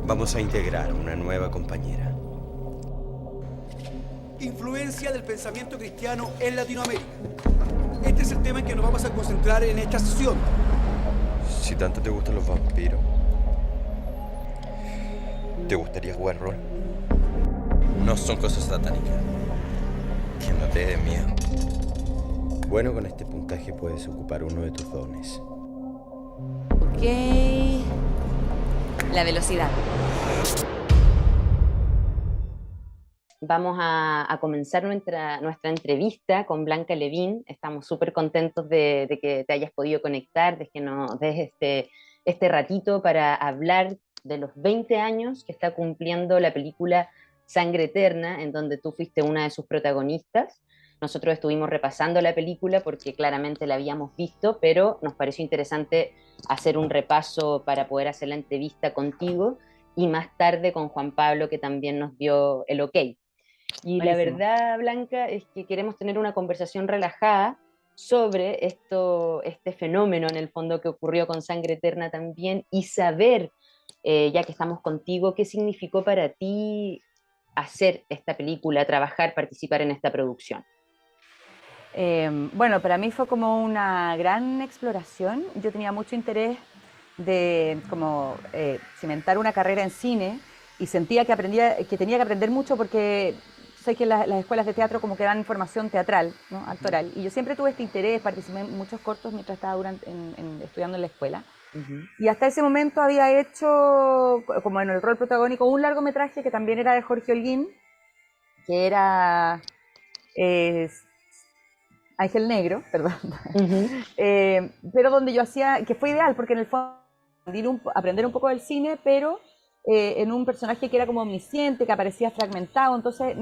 Vamos a integrar una nueva compañera. Influencia del pensamiento cristiano en Latinoamérica. Este es el tema en que nos vamos a concentrar en esta sesión. Si tanto te gustan los vampiros, ¿te gustaría jugar rol? No son cosas satánicas. Que no te dé miedo. Bueno, con este puntaje puedes ocupar uno de tus dones. Ok. La velocidad. Vamos a comenzar nuestra entrevista con Blanca Levín. Estamos súper contentos de que te hayas podido conectar, de que nos des este ratito para hablar de los 20 años que está cumpliendo la película Sangre Eterna, en donde tú fuiste una de sus protagonistas. Nosotros estuvimos repasando la película porque claramente la habíamos visto, pero nos pareció interesante hacer un repaso para poder hacer la entrevista contigo y más tarde con Juan Pablo, que también nos dio el ok. Y Buenísimo. la verdad, Blanca, es que queremos tener una conversación relajada sobre este fenómeno en el fondo que ocurrió con Sangre Eterna también y saber, ya que estamos contigo, qué significó para ti hacer esta película, trabajar, participar en esta producción. Bueno, para mí fue como una gran exploración. Yo tenía mucho interés de como cimentar una carrera en cine y sentía que tenía que aprender mucho porque sé que las escuelas de teatro como que dan formación teatral, ¿no? Actoral. Y yo siempre tuve este interés, participé en muchos cortos mientras estaba estudiando en la escuela. Uh-huh. Y hasta ese momento había hecho, como en el rol protagónico, un largometraje que también era de Jorge Holguín, que era Ángel Negro, perdón. Uh-huh. Pero donde yo hacía, que fue ideal, porque en el fondo aprender un poco del cine, pero en un personaje que era como omnisciente, que aparecía fragmentado, entonces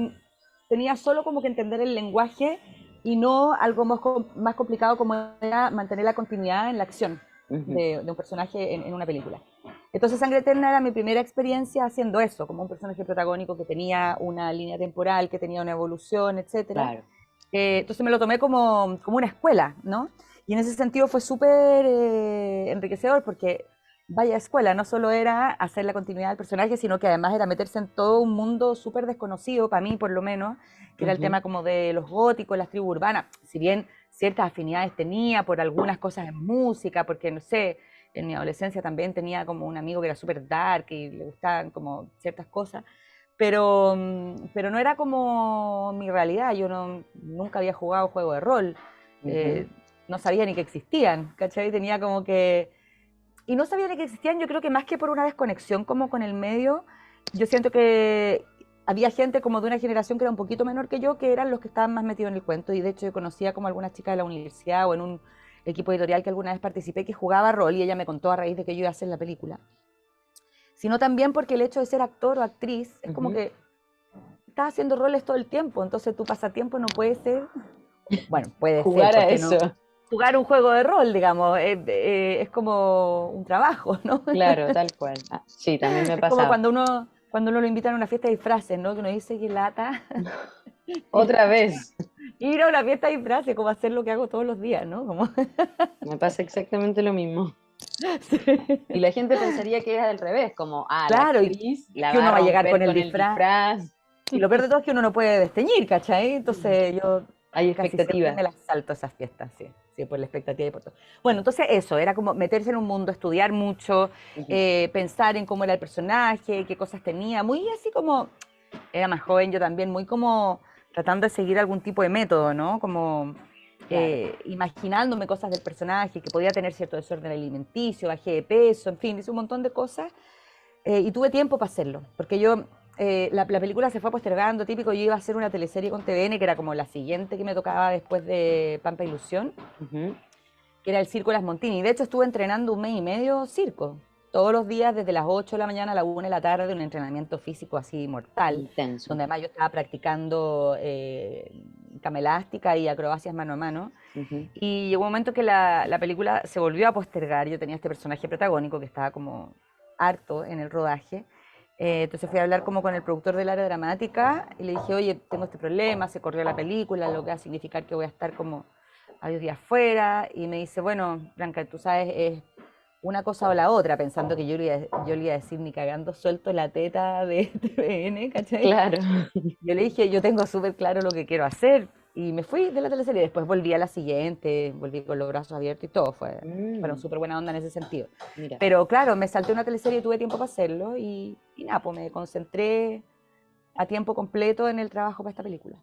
tenía solo como que entender el lenguaje y no algo más complicado como era mantener la continuidad en la acción de un personaje en una película. Entonces Sangre Eterna era mi primera experiencia haciendo eso, como un personaje protagónico que tenía una línea temporal, que tenía una evolución, etcétera. Claro. Entonces me lo tomé como una escuela, ¿no? Y en ese sentido fue súper enriquecedor porque vaya escuela, no solo era hacer la continuidad del personaje, sino que además era meterse en todo un mundo súper desconocido, para mí por lo menos, que era el tema como de los góticos, las tribus urbanas, si bien ciertas afinidades tenía por algunas cosas en música, porque no sé, en mi adolescencia también tenía como un amigo que era súper dark y le gustaban como ciertas cosas, pero no era como mi realidad, yo nunca había jugado juego de rol, no sabía ni que existían, ¿cachai? Tenía como que... Y no sabía ni que existían, yo creo que más que por una desconexión como con el medio, yo siento que había gente como de una generación que era un poquito menor que yo, que eran los que estaban más metidos en el cuento, y de hecho yo conocía como algunas chicas de la universidad o en un equipo editorial que alguna vez participé que jugaba rol y ella me contó a raíz de que yo iba a hacer la película. Sino también porque el hecho de ser actor o actriz es como que estás haciendo roles todo el tiempo, entonces tu pasatiempo no puede ser, bueno, puede jugar ser, a eso. No, jugar un juego de rol, digamos, es como un trabajo, ¿no? Claro, tal cual. Ah, sí, también me ha pasado. Es como cuando uno lo invitan a una fiesta de disfraces, ¿no? Que uno dice que lata. Otra vez. Ir a una fiesta de disfraces, como hacer lo que hago todos los días, ¿no? Como... Me pasa exactamente lo mismo. Sí. Y la gente pensaría que es al revés, como, claro, la actriz la que va uno va a llegar romper con el disfraz. Y lo peor de todo es que uno no puede desteñir, ¿cachai? Entonces yo hay casi expectativa. siempre me las salto esas fiestas, sí, por la expectativa y por todo. Bueno, entonces eso, era como meterse en un mundo, estudiar mucho, pensar en cómo era el personaje, qué cosas tenía, muy así como, era más joven yo también, muy como tratando de seguir algún tipo de método, ¿no? Como imaginándome cosas del personaje, que podía tener cierto desorden alimenticio, bajé de peso, en fin, hice un montón de cosas y tuve tiempo para hacerlo, porque yo... la película se fue postergando, típico, yo iba a hacer una teleserie con TVN, que era como la siguiente que me tocaba después de Pampa Ilusión, que era el Circo Las Montini. De hecho, estuve entrenando 1 mes y medio circo, todos los días desde las 8 de la mañana a la 1 de la tarde, un entrenamiento físico así mortal, intenso, donde además yo estaba practicando cama elástica y acrobacias mano a mano. Y llegó un momento que la película se volvió a postergar. Yo tenía este personaje protagónico que estaba como harto en el rodaje. Entonces fui a hablar como con el productor del área dramática y le dije, oye, tengo este problema, se corrió la película, lo que va a significar que voy a estar como varios días fuera. Y me dice, bueno, Blanca, tú sabes, es una cosa o la otra, pensando que yo le iba a decir ni cagando suelto la teta de TVN, ¿cachai? Claro. Yo le dije, yo tengo súper claro lo que quiero hacer. Y me fui de la teleserie. Después volví a la siguiente, volví con los brazos abiertos y todo. Fueron Mm, súper buena onda en ese sentido. mira. Pero claro, me salté una teleserie y tuve tiempo para hacerlo. Y nada, pues me concentré a tiempo completo en el trabajo para esta película.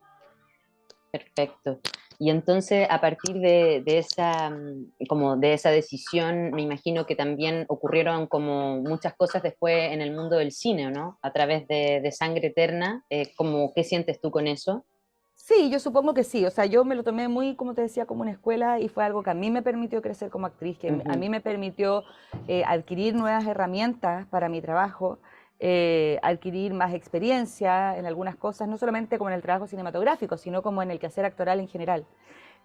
Perfecto. Y entonces, a partir de esa, como de esa decisión, me imagino que también ocurrieron como muchas cosas después en el mundo del cine, ¿no? A través de Sangre Eterna, como, ¿qué sientes tú con eso? Sí, yo supongo que sí. O sea, yo me lo tomé muy, como te decía, como una escuela y fue algo que a mí me permitió crecer como actriz, que a Ujú. mí me permitió adquirir nuevas herramientas para mi trabajo, adquirir más experiencia en algunas cosas, no solamente como en el trabajo cinematográfico, sino como en el quehacer actoral en general.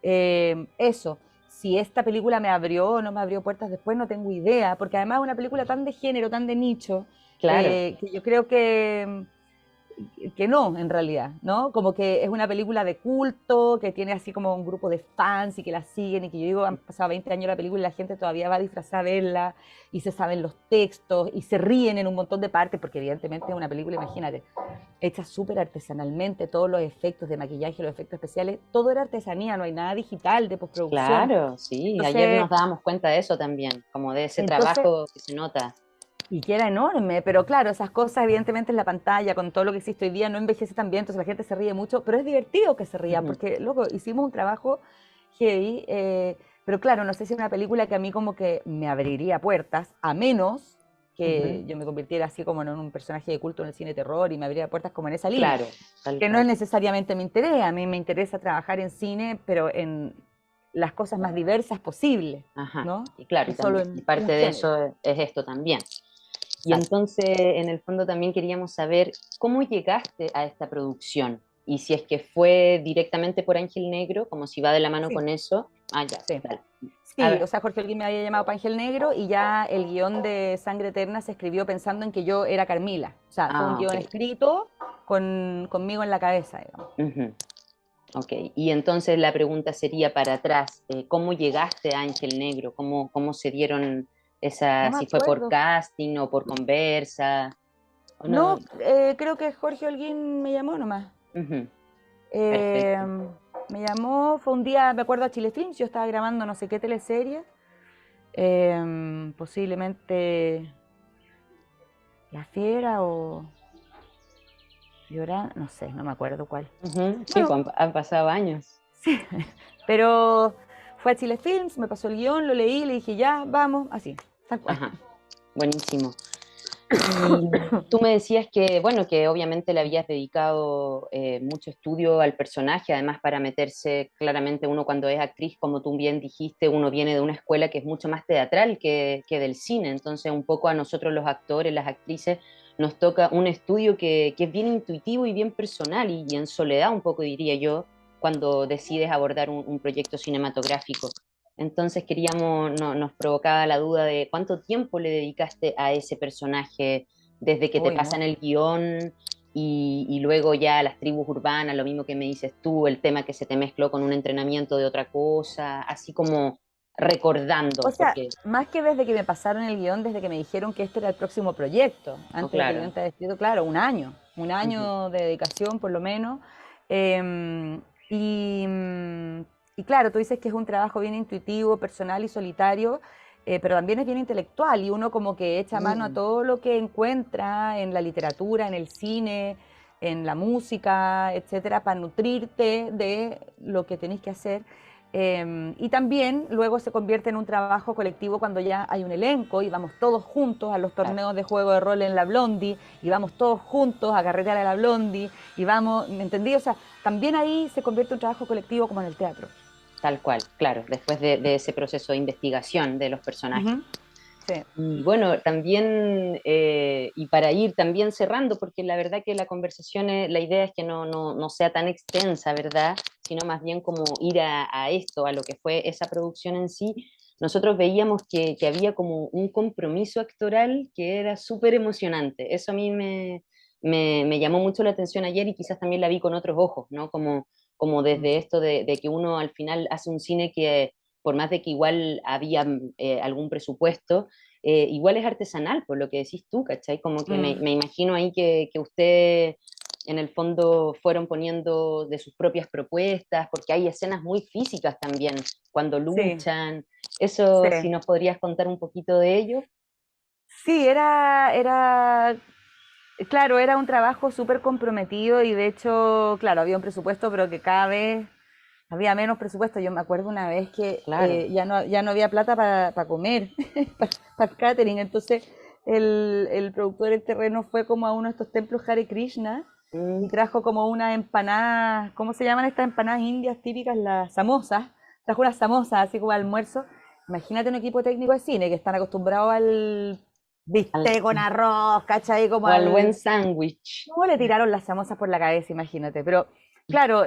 Eso, si esta película me abrió o no me abrió puertas después, no tengo idea, porque además es una película tan de género, tan de nicho, Claro, que yo creo que no, en realidad, ¿no? Como que es una película de culto, que tiene así como un grupo de fans y que la siguen y que yo digo, han pasado 20 años la película y la gente todavía va disfrazada a verla y se saben los textos y se ríen en un montón de partes, porque evidentemente es una película, imagínate, hecha súper artesanalmente, todos los efectos de maquillaje, los efectos especiales, todo era artesanía, no hay nada digital de postproducción. claro, sí. Ayer Entonces, nos dábamos cuenta de eso también, como de ese entonces trabajo que se nota. Y que era enorme, pero claro, esas cosas evidentemente en la pantalla, con todo lo que existe hoy día, no envejece tan bien, entonces la gente se ríe mucho, pero es divertido que se rían, Ujú. porque, loco, hicimos un trabajo heavy, pero claro, no sé si es una película que a mí como que me abriría puertas, a menos Ujú. que yo me convirtiera así como en un personaje de culto en el cine de terror y me abriría puertas como en esa línea, Claro, tal que no es cual. necesariamente mi interés, a mí me interesa trabajar en cine, pero en las cosas más diversas posibles, Ajá. ¿no? Y claro, No y solo también, y en un parte de género. eso es esto también. Y Exacto. entonces, en el fondo, también queríamos saber cómo llegaste a esta producción y si es que fue directamente por Ángel Negro, como si va de la mano Sí, con eso. Ah, ya, sí. dale. A Sí, ver. o sea, Jorge Olguín me había llamado para Ángel Negro y ya el guión de Sangre Eterna se escribió pensando en que yo era Carmila. O sea, fue un Ah, ok. guión escrito conmigo en la cabeza, digamos. Ujú, ok. Y entonces la pregunta sería para atrás, ¿cómo llegaste a Ángel Negro? ¿Cómo se dieron No esa, me si fue por acuerdo. casting o por conversa? ¿O no? No, creo que Jorge Holguín me llamó nomás. Ujú, Eh, perfecto. Me llamó, fue un día, me acuerdo, a Chile Films, yo estaba grabando no sé qué teleserie, posiblemente La Fiera o Llorar, no sé, no me acuerdo cuál. Ujú, sí, Bueno, pues han pasado años. sí, pero fue a Chile Films, me pasó el guión, lo leí, le dije ya, vamos, así, tal cual. Ajá, buenísimo. Y tú me decías que, bueno, que obviamente le habías dedicado mucho estudio al personaje, además para meterse claramente uno cuando es actriz, como tú bien dijiste, uno viene de una escuela que es mucho más teatral que del cine, entonces un poco a nosotros los actores, las actrices, nos toca un estudio que es bien intuitivo y bien personal y en soledad un poco diría yo, cuando decides abordar un proyecto cinematográfico. Entonces queríamos, nos provocaba la duda de cuánto tiempo le dedicaste a ese personaje desde que te Uy, pasan mucho. el guión y luego ya las tribus urbanas, lo mismo que me dices tú, el tema que se te mezcló con un entrenamiento de otra cosa, así como O recordando, sea, porque, más que desde que me pasaron el guión, desde que me dijeron que este era el próximo proyecto, oh, antes de que el guión claro, estaba escrito, claro, un ujú, año de dedicación por lo menos. Em, y, mm, y claro, tú dices que es un trabajo bien intuitivo, personal y solitario, pero también es bien intelectual y uno como que echa mano a mm, todo lo que encuentra en la literatura, en el cine, en la música, etcétera, para nutrirte de lo que tenéis que hacer. Y también luego se convierte en un trabajo colectivo cuando ya hay un elenco y vamos todos juntos a los claro, torneos de juego de rol en la Blondie y vamos todos juntos a carretear a la Blondie y vamos, ¿me entendí? O sea, también ahí se convierte en un trabajo colectivo como en el teatro. tal cual, claro, después de ese proceso de investigación de los personajes. Ujú. Sí. Y bueno, también, y para ir también cerrando, porque la verdad que la conversación, la idea es que no sea tan extensa, ¿verdad? Sino más bien como ir a esto, a lo que fue esa producción en sí. Nosotros veíamos que había como un compromiso actoral que era súper emocionante. Eso a mí me llamó mucho la atención ayer y quizás también la vi con otros ojos, ¿no? Como Mm. desde esto de que uno al final hace un cine por más de que igual había algún presupuesto, igual es artesanal, por lo que decís tú, ¿cachai? Como que me imagino ahí que usted en el fondo fueron poniendo de sus propias propuestas, porque hay escenas muy físicas también, cuando Sí, luchan. Eso, si sí. nos podrías contar un poquito de ello. Sí, claro, era un trabajo súper comprometido y de hecho, claro, había un presupuesto, pero que cada vez había menos presupuesto. Yo me acuerdo una vez que Claro. ya no había plata para comer, para el catering. Entonces el productor del terreno fue como a uno de estos templos Hare Krishna y Mm, trajo como unas empanadas, ¿cómo se llaman estas empanadas indias típicas? Las samosas. Trajo unas samosas así como almuerzo. Imagínate un equipo técnico de cine que están acostumbrados al al- bistec con arroz, ¿cachai? Como o al buen al... sándwich. ¿Cómo le tiraron las samosas por la cabeza? Imagínate. Pero claro,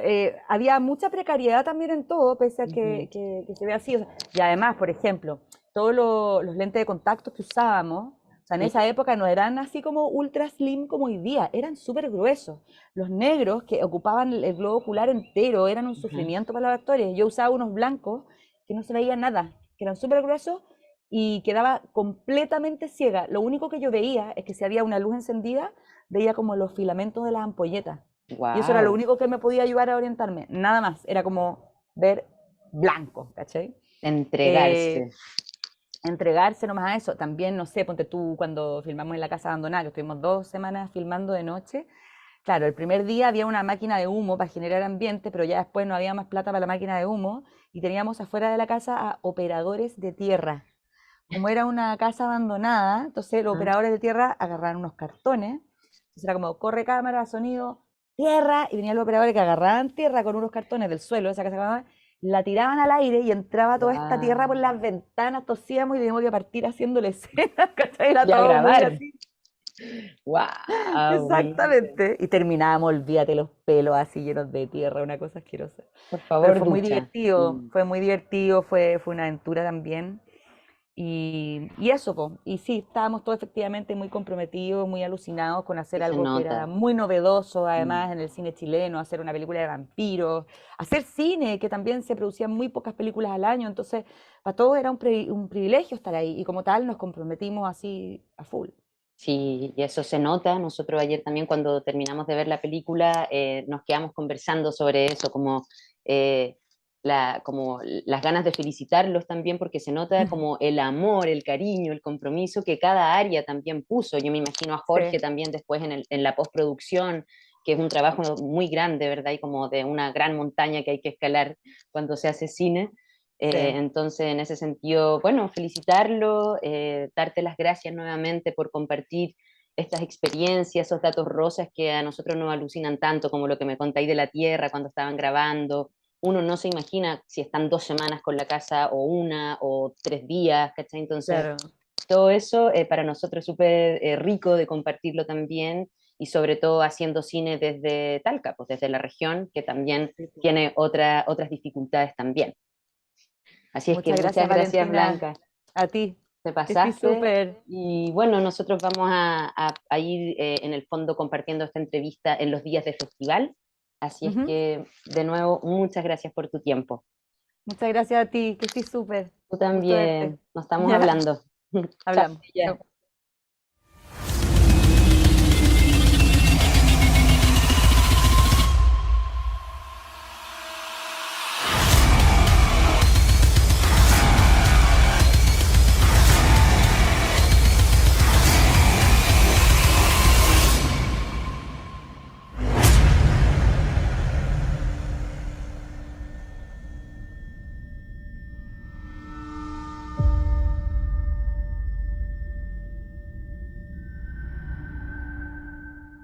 había mucha precariedad también en todo, pese a Ujú. que se vea así. O sea, y además, por ejemplo, todos los lentes de contacto que usábamos, o sea, en esa época no eran así como ultra slim como hoy día, eran súper gruesos. Los negros que ocupaban el globo ocular entero eran un Ujú. sufrimiento para los actores. Yo usaba unos blancos que no se veía nada, que eran súper gruesos y quedaba completamente ciega. Lo único que yo veía es que si había una luz encendida, veía como los filamentos de las ampolletas. Y eso era lo Wow. único que me podía ayudar a orientarme. Nada más. Era como ver blanco, ¿cachai? Entregarse. Eh, entregarse nomás a eso. También, no sé, ponte tú cuando filmamos en la casa abandonada, que estuvimos 2 semanas filmando de noche. Claro, el primer día había una máquina de humo para generar ambiente, pero ya después no había más plata para la máquina de humo y teníamos afuera de la casa a operadores de tierra. Como era una casa abandonada, entonces los Ah, operadores de tierra agarraban unos cartones, entonces era como corre cámara, sonido, tierra, y venían los operadores que agarraban tierra con unos cartones del suelo, esa casa abandonada, la tiraban al aire y entraba toda esta tierra por wow. las ventanas, tosíamos y teníamos que partir haciéndole escenas, ¿cachai? Era Y a todo muy grabar. así. Wow, mira. Exactamente. Y terminábamos, olvídate, los pelos así llenos de tierra, una cosa asquerosa. Por Pero favor, ducha. Mm. fue muy divertido, fue una aventura también. Y eso, po. Y sí, estábamos todos efectivamente muy comprometidos, muy alucinados con Sí hacer se algo que era nota. muy novedoso, Mm. además, en el cine chileno, hacer una película de vampiros, hacer cine, que también se producían muy pocas películas al año, entonces para todos era un privilegio estar ahí, y como tal nos comprometimos así a full. Sí, y eso se nota. Nosotros ayer también cuando terminamos de ver la película nos quedamos conversando sobre eso, eh, como las ganas de felicitarlos también, porque se nota como el amor, el cariño, el compromiso que cada área también puso. Yo me imagino a Jorge Sí, también después en la postproducción, que es un trabajo muy grande, ¿verdad? Y como de una gran montaña que hay que escalar cuando se hace cine. sí. Entonces, en ese sentido, bueno, felicitarlo, darte las gracias nuevamente por compartir estas experiencias, esos datos rosas que a nosotros nos alucinan tanto, como lo que me contáis de la Tierra cuando estaban grabando. Uno no se imagina si están 2 semanas con la casa o una o 3 días, ¿cachai? Entonces, Claro. todo eso para nosotros es súper rico de compartirlo también y sobre todo haciendo cine desde Talca, pues desde la región, que también Sí, po. tiene otras dificultades también. Así es que Muchas muchas gracias, gracias, Valentina. Blanca. A ti. Te Que estés pasaste. súper. Y bueno, nosotros vamos a ir en el fondo compartiendo esta entrevista en los días de festival. Así es Ujú. que, de nuevo, muchas gracias por tu tiempo. Muchas gracias a ti. Que estés súper. Tú Gusto verte. también. Nos estamos Ya, hablando. Chao, hablamos. ya. Chao.